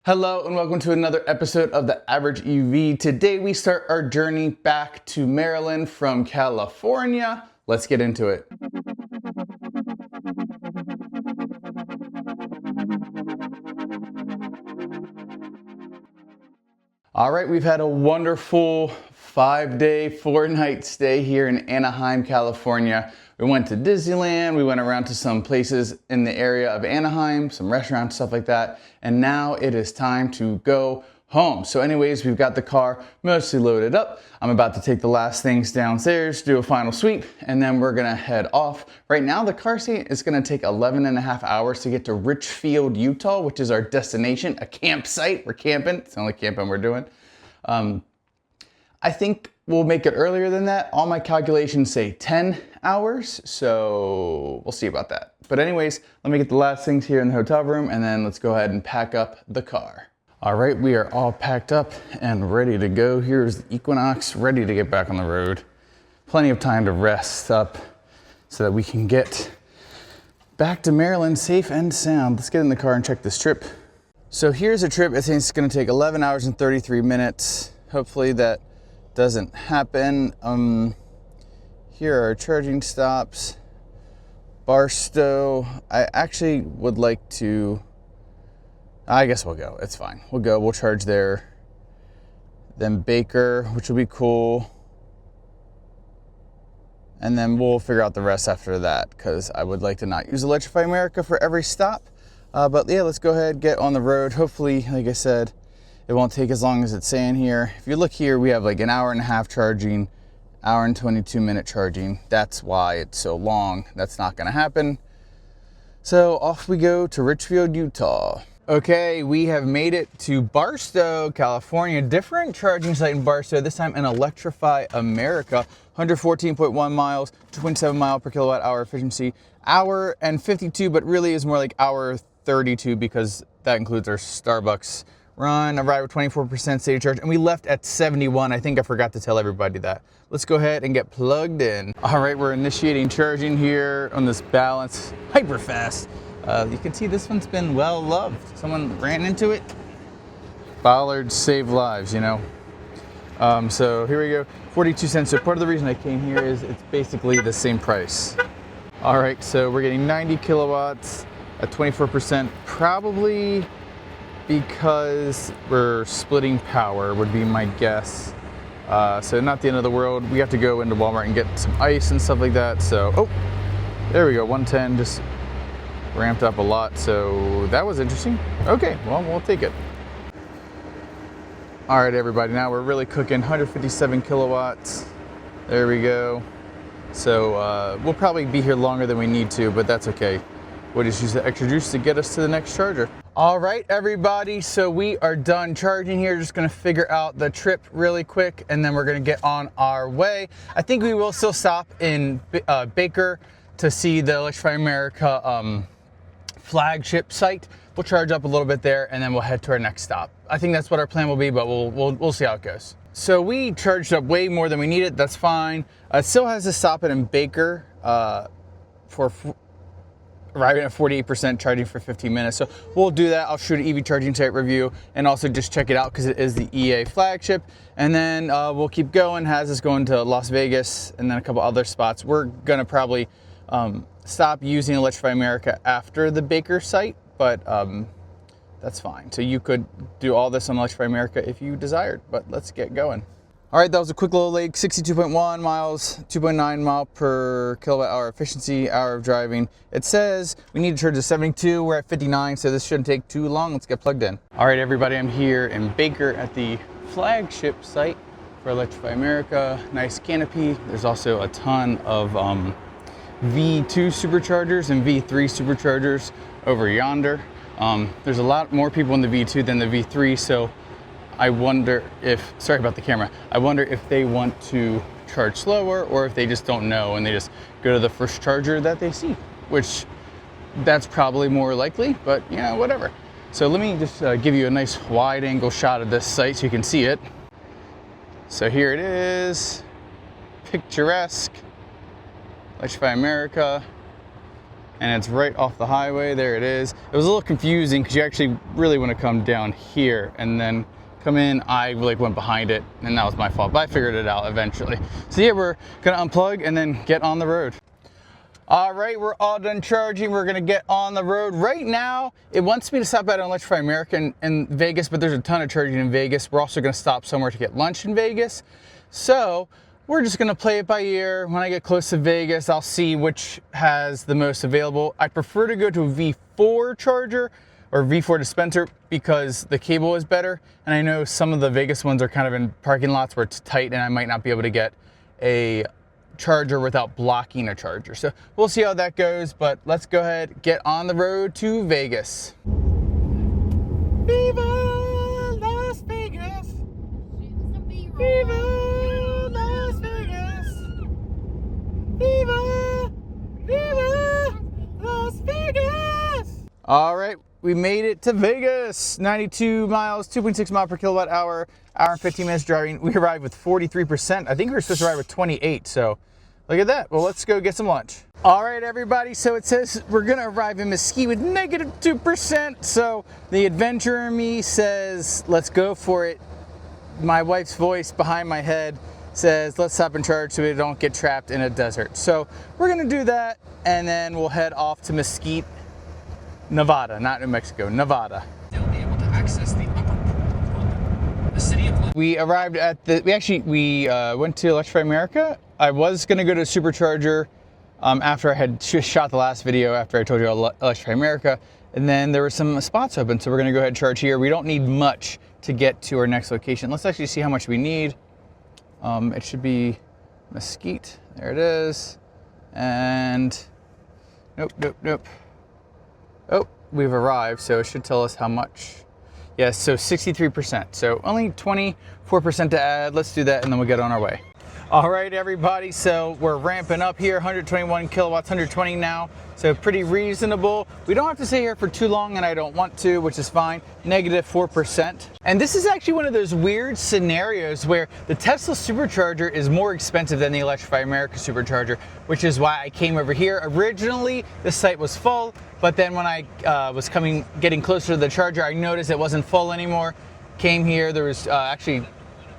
Hello and welcome to another episode of The Average EV. Today we start our journey back to Maryland from California. Let's get into it. All right, we've had a wonderful 5-day, 4-night stay here in Anaheim, California. We went to Disneyland, we went around to some places in the area of Anaheim, some restaurants, stuff like that, and now it is time to go home. So anyways, we've got the car mostly loaded up. I'm about to take the last things downstairs, do a final sweep, and then we're gonna head off. Right now, the car seat is gonna take 11 and a half hours to get to Richfield, Utah, which is our destination, a campsite. We're camping, it's the only camping we're doing. I think we'll make it earlier than that. All my calculations say 10 hours, so we'll see about that. But anyways, let me get the last things here in the hotel room and then let's go ahead and pack up the car. All right, we are all packed up and ready to go. Here's the Equinox, ready to get back on the road. Plenty of time to rest up so that we can get back to Maryland safe and sound. Let's get in the car and check this trip. So here's a trip. I think it's gonna take 11 hours and 33 minutes. Hopefully that doesn't happen. Here are our charging stops. Barstow. I actually would like to, I guess we'll go, it's fine. We'll go, we'll charge there. Then Baker, which will be cool. And then we'll figure out the rest after that because I would like to not use Electrify America for every stop. But yeah, let's go ahead, get on the road. Hopefully, like I said, it won't take as long as it's saying here. If you look here, we have like an hour and a half charging, hour and 22-minute charging. That's why it's so long. That's not gonna happen. So off we go to Richfield, Utah. Okay, we have made it to Barstow, California. Different charging site in Barstow, this time an Electrify America. 114.1 miles, 2.7 mile per kilowatt hour efficiency. Hour and 52, but really is more like hour 32 because that includes our Starbucks run. Arrived with 24% state of charge, and we left at 71. I think I forgot to tell everybody that. Let's go ahead and get plugged in. All right, we're initiating charging here on this balance, hyper fast. You can see this one's been well loved. Someone ran into it. Bollards save lives, you know. So here we go, 42 cents. So part of the reason I came here is it's basically the same price. All right, so we're getting 90 kilowatts at 24%, probably because we're splitting power would be my guess. So not the end of the world. We have to go into Walmart and get some ice and stuff like that. So, oh, there we go, 110, just ramped up a lot. So that was interesting. Okay, well, we'll take it. All right, everybody, now we're really cooking, 157 kilowatts. There we go. So we'll probably be here longer than we need to, but that's okay. We'll just use the extra juice to get us to the next charger. All right, everybody, so we are done charging here. Just gonna figure out the trip really quick and then we're gonna get on our way. I think we will still stop in Baker to see the Electrify America flagship site. We'll charge up a little bit there and then we'll head to our next stop. I think that's what our plan will be, but we'll see how it goes. So we charged up way more than we needed, that's fine. It still has to stop it in Baker for arriving at 48%, charging for 15 minutes. So we'll do that. I'll shoot an EV charging site review and also just check it out because it is the EA flagship. And then we'll keep going, has us going to Las Vegas and then a couple other spots. We're gonna probably stop using Electrify America after the Baker site, but that's fine. So you could do all this on Electrify America if you desired, but let's get going. All right, that was a quick little leg, 62.1 miles, 2.9 mile per kilowatt hour efficiency, hour of driving. It says we need to charge to 72, we're at 59, so this shouldn't take too long. Let's get plugged in. All right, everybody, I'm here in Baker at the flagship site for Electrify America. Nice canopy. There's also a ton of V2 superchargers and V3 superchargers over yonder. There's a lot more people in the V2 than the V3, so I wonder if, sorry about the camera, I wonder if they want to charge slower or if they just don't know and they just go to the first charger that they see, which that's probably more likely, but you know, whatever. So let me just give you a nice wide angle shot of this site so you can see it. So here it is, picturesque, Electrify America. and it's right off the highway. There it is. It was a little confusing because you actually really want to come down here and then come in. I like went behind it, and that was my fault, but I figured it out eventually. So yeah, we're gonna unplug and then get on the road. All right, we're all done charging. We're gonna get on the road. Right now, it wants me to stop at an Electrify America in Vegas, but there's a ton of charging in Vegas. We're also gonna stop somewhere to get lunch in Vegas. So we're just gonna play it by ear. When I get close to Vegas, I'll see which has the most available. I prefer to go to a V4 charger or V4 dispenser because the cable is better. And I know some of the Vegas ones are kind of in parking lots where it's tight and I might not be able to get a charger without blocking a charger. So we'll see how that goes, but let's go ahead, get on the road to Vegas. Viva Las Vegas! Viva Las Vegas! Viva! Viva Las Vegas! All right, we made it to Vegas. 92 miles, 2.6 miles per kilowatt hour, hour and 15 minutes driving. We arrived with 43%. I think we were supposed to arrive with 28, so look at that. Well, let's go get some lunch. All right, everybody. So it says we're gonna arrive in Mesquite with -2%. So the adventurer in me says, let's go for it. My wife's voice behind my head says, let's stop and charge so we don't get trapped in a desert. So we're gonna do that, and then we'll head off to Mesquite, Nevada, not New Mexico, Nevada. They'll be able to access the upper pool. The city of We arrived at the, we went to Electrify America. I was gonna go to a supercharger after I had just shot the last video, after I told you about Electrify America, and then there were some spots open, so we're gonna go ahead and charge here. We don't need much to get to our next location. Let's actually see how much we need. It should be Mesquite, there it is, and nope. Oh, we've arrived, so it should tell us how much. Yes, so 63%, so only 24% to add. Let's do that and then we'll get on our way. All right, everybody, so we're ramping up here, 121 kilowatts, 120 now, so pretty reasonable. We don't have to stay here for too long, and I don't want to, which is fine, -4%. And this is actually one of those weird scenarios where the Tesla supercharger is more expensive than the Electrify America supercharger, which is why I came over here. Originally, the site was full, but then when I was getting closer to the charger, I noticed it wasn't full anymore. Came here, there was actually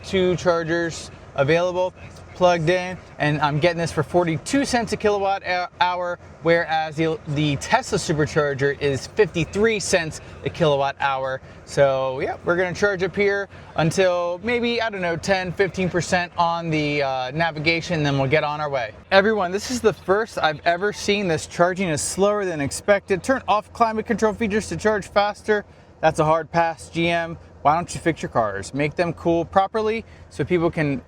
2 chargers available, plugged in, and I'm getting this for 42 cents a kilowatt hour, whereas the Tesla supercharger is 53 cents a kilowatt hour. So yeah, we're gonna charge up here until maybe, I don't know, 10-15% on the navigation, then we'll get on our way. Everyone, this is the first I've ever seen this charging is slower than expected. Turn off climate control features to charge faster. That's a hard pass, GM. Why don't you fix your cars? Make them cool properly so people can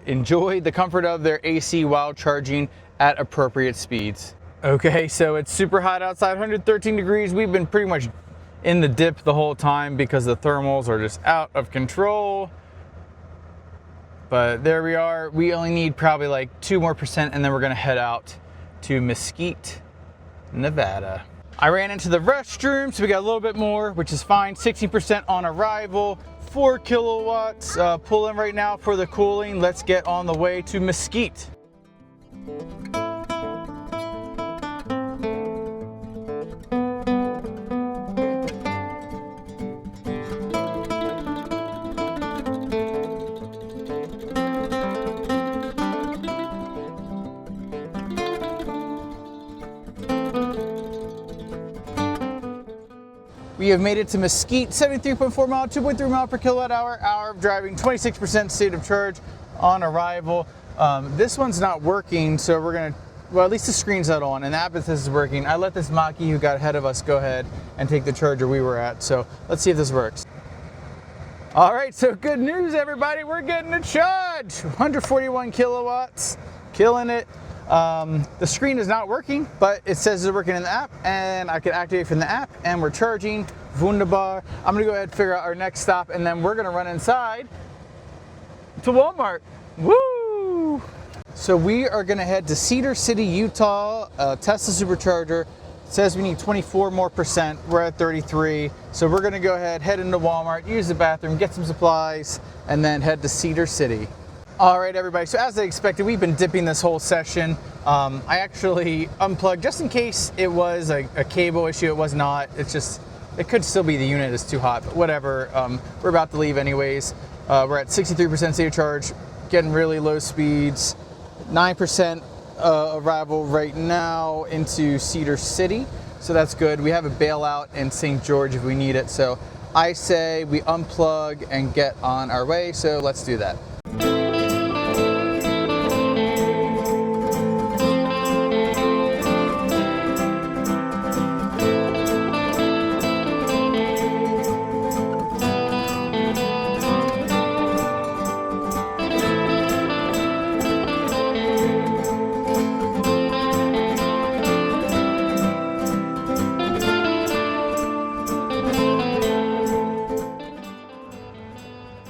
enjoy the comfort of their AC while charging at appropriate speeds. Okay, so it's super hot outside, 113 degrees. We've been pretty much in the dip the whole time because the thermals are just out of control. But there we are. We only need probably like 2% more, and then we're gonna head out to Mesquite, Nevada. I ran into the restroom, so we got a little bit more, which is fine. 60% on arrival, 4 kilowatts. Pulling right now for the cooling. Let's get on the way to Mesquite. We have made it to Mesquite, 73.4 mile, 2.3 mile per kilowatt hour, hour of driving, 26% state of charge on arrival. This one's not working, so we're gonna, well, at least the screen's not on, and the app is working. I let this Maki who got ahead of us go ahead and take the charger we were at, so let's see if this works. All right, so good news, everybody, we're getting a charge. 141 kilowatts, killing it. The screen is not working, but it says it's working in the app, and I can activate from the app, and we're charging. Wunderbar. I'm gonna go ahead and figure out our next stop, and then we're gonna run inside to Walmart. Woo! So we are gonna head to Cedar City, Utah, Tesla supercharger. It says we need 24% more. We're at 33. So we're gonna go ahead, head into Walmart, use the bathroom, get some supplies, and then head to Cedar City. All right, everybody, so as I expected, we've been dipping this whole session. I actually unplugged just in case it was a cable issue. It was not. It's just, it could still be the unit is too hot, but whatever. We're about to leave anyways. We're at 63% state of charge, getting really low speeds. 9% arrival right now into Cedar City, so that's good. We have a bailout in St. George if we need it, so I say we unplug and get on our way, so let's do that.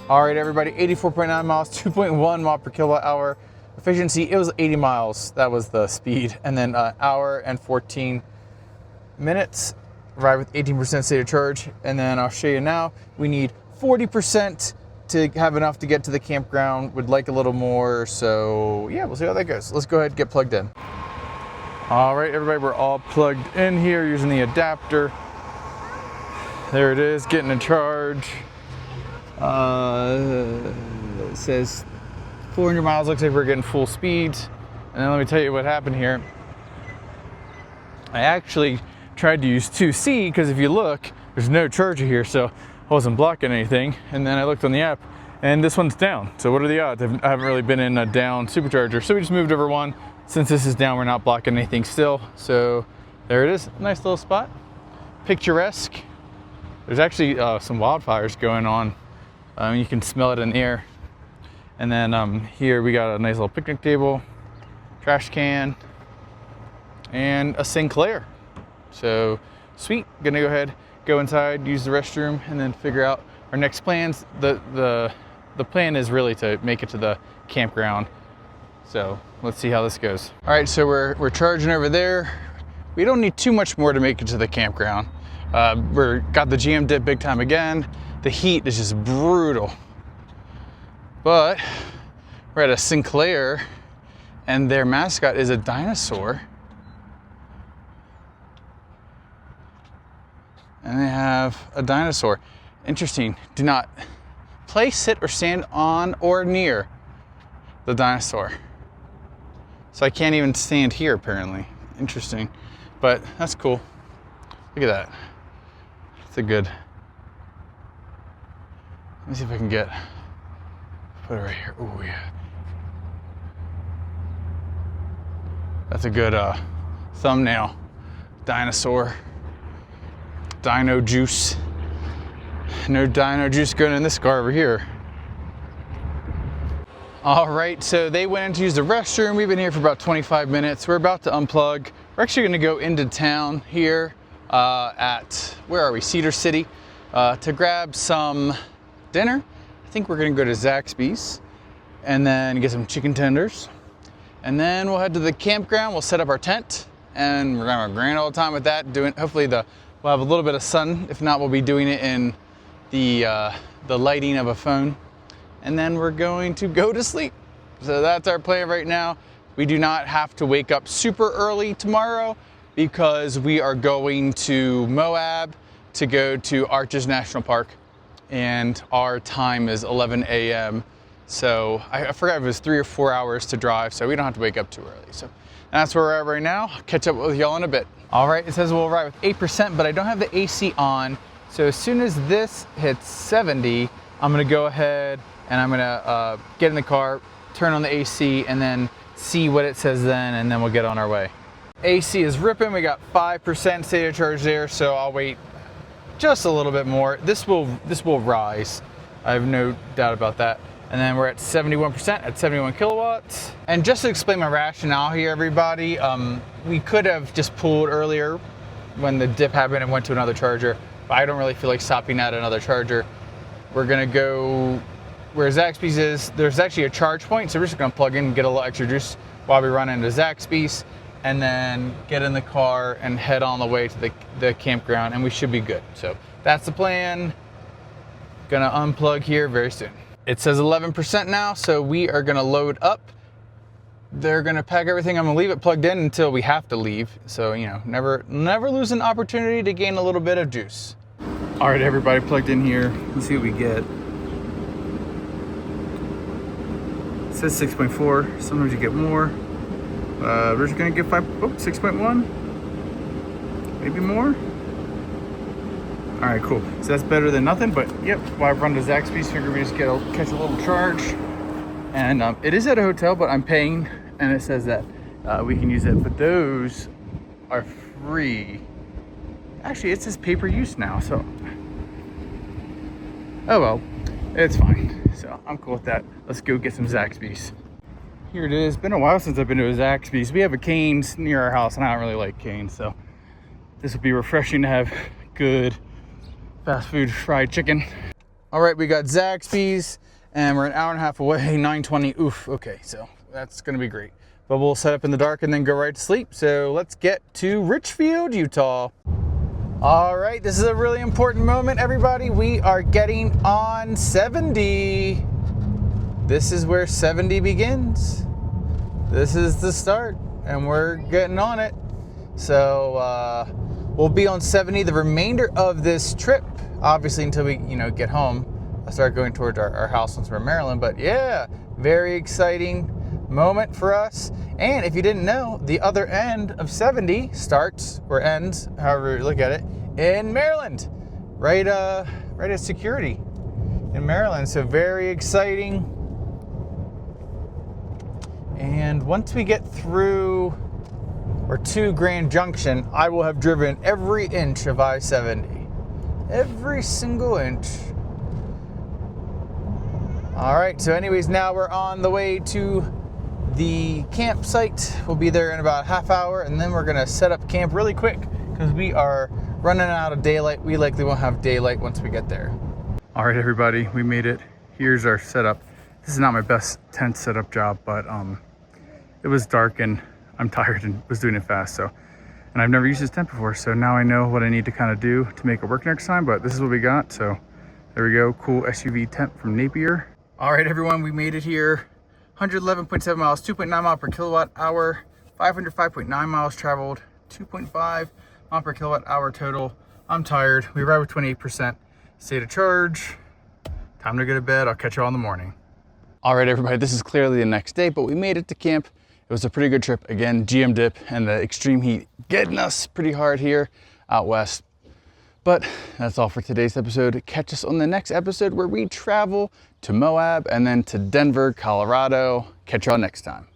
All right, everybody, 84.9 miles, 2.1 mile per kilowatt hour efficiency. It was 80 miles. That was the speed. And then hour and 14 minutes. Arrived with 18% state of charge. And then I'll show you now, we need 40% to have enough to get to the campground. Would like a little more. So yeah, we'll see how that goes. Let's go ahead and get plugged in. All right, everybody, we're all plugged in here using the adapter. There it is, getting a charge. It says 400 miles, looks like we're getting full speeds. And then let me tell you what happened here. I actually tried to use 2C because if you look, there's no charger here, so I wasn't blocking anything. And then I looked on the app and this one's down. So what are the odds? I haven't really been in a down supercharger. So we just moved over one. Since this is down, we're not blocking anything still. So there it is, nice little spot. Picturesque. There's actually some wildfires going on. You can smell it in the air. And then here we got a nice little picnic table, trash can, and a Sinclair. So sweet, gonna go ahead, go inside, use the restroom, and then figure out our next plans. The plan is really to make it to the campground. So let's see how this goes. All right, so we're charging over there. We don't need too much more to make it to the campground. Got the GM dip big time again. The heat is just brutal. But we're at a Sinclair and their mascot is a dinosaur. And they have a dinosaur. Interesting. Do not play, sit, or stand on or near the dinosaur. So I can't even stand here apparently. Interesting. But that's cool. Look at that. It's a good. Let me see if I can put it right here. Oh yeah. That's a good thumbnail. Dinosaur. Dino juice. No dino juice going in this car over here. All right, so they went in to use the restroom. We've been here for about 25 minutes. We're about to unplug. We're actually gonna go into town here at, where are we? Cedar City to grab some dinner. I think we're gonna go to Zaxby's and then get some chicken tenders. And then we'll head to the campground. We'll set up our tent and we're gonna have a grand old time with that. Hopefully we'll have a little bit of sun. If not, we'll be doing it in the lighting of a phone. And then we're going to go to sleep. So that's our plan right now. We do not have to wake up super early tomorrow because we are going to Moab to go to Arches National Park. And our time is 11 a.m. So I forgot if it was 3 or 4 hours to drive, so we don't have to wake up too early. So that's where we're at right now. I'll catch up with y'all in a bit. All right, it says we'll arrive with 8%, but I don't have the AC on. So as soon as this hits 70, I'm gonna go ahead and I'm gonna get in the car, turn on the AC, and then see what it says then, and then we'll get on our way. AC is ripping. We got 5% state of charge there, so I'll wait just a little bit more. This will rise. I have no doubt about that. And then we're at 71% at 71 kilowatts. And just to explain my rationale here, everybody, we could have just pulled earlier when the dip happened and went to another charger, but I don't really feel like stopping at another charger. We're gonna go where Zaxby's is. There's actually a charge point, so we're just gonna plug in and get a little extra juice while we run into Zaxby's, and then get in the car and head on the way to the campground, and we should be good. So that's the plan. Gonna unplug here very soon. It says 11% now, so we are gonna load up. They're gonna pack everything. I'm gonna leave it plugged in until we have to leave. So, you know, never lose an opportunity to gain a little bit of juice. All right, everybody plugged in here. Let's see what we get. It says 6.4. Sometimes you get more. We're just gonna get 6.1. Maybe more. All right, cool. So that's better than nothing, but yep, while I've run to Zaxby's, figure we just catch a little charge. And it is at a hotel, but I'm paying, and it says that we can use it, but those are free. Actually, it says pay per use now, so. Oh well, it's fine. So I'm cool with that. Let's go get some Zaxby's. Here it is. Been a while since I've been to a Zaxby's. We have a Cane's near our house, and I don't really like Cane's, so this will be refreshing to have good fast food fried chicken. All right, we got Zaxby's, and we're an hour and a half away, 9:20. Oof, okay, so that's gonna be great. But we'll set up in the dark and then go right to sleep. So let's get to Richfield, Utah. All right, this is a really important moment, everybody. We are getting on 70. This is where 70 begins. This is the start, and we're getting on it. So we'll be on 70 the remainder of this trip, obviously until we, get home. I'll start going towards our house once we're in Maryland. But yeah, very exciting moment for us. And if you didn't know, the other end of 70 starts or ends, however you look at it, in Maryland, right at security in Maryland. So very exciting. And once we get through or to Grand Junction, I will have driven every inch of I-70. Every single inch. All right, so anyways, now we're on the way to the campsite. We'll be there in about a half hour, and then we're gonna set up camp really quick because we are running out of daylight. We likely won't have daylight once we get there. All right, everybody, we made it. Here's our setup. This is not my best tent setup job, but it was dark and I'm tired and was doing it fast. So, and I've never used this tent before, so now I know what I need to kind of do to make it work next time. But this is what we got. So there we go. Cool SUV tent from Napier. All right, everyone, we made it here. 111.7 miles, 2.9 miles per kilowatt hour, 505.9 miles traveled, 2.5 mile per kilowatt hour total. I'm tired. We arrived with 28% state of charge. Time to go to bed. I'll catch you all in the morning. All right, everybody, this is clearly the next day, but we made it to camp. It was a pretty good trip. Again, GM dip and the extreme heat getting us pretty hard here out west. But that's all for today's episode. Catch us on the next episode where we travel to Moab and then to Denver, Colorado. Catch y'all next time.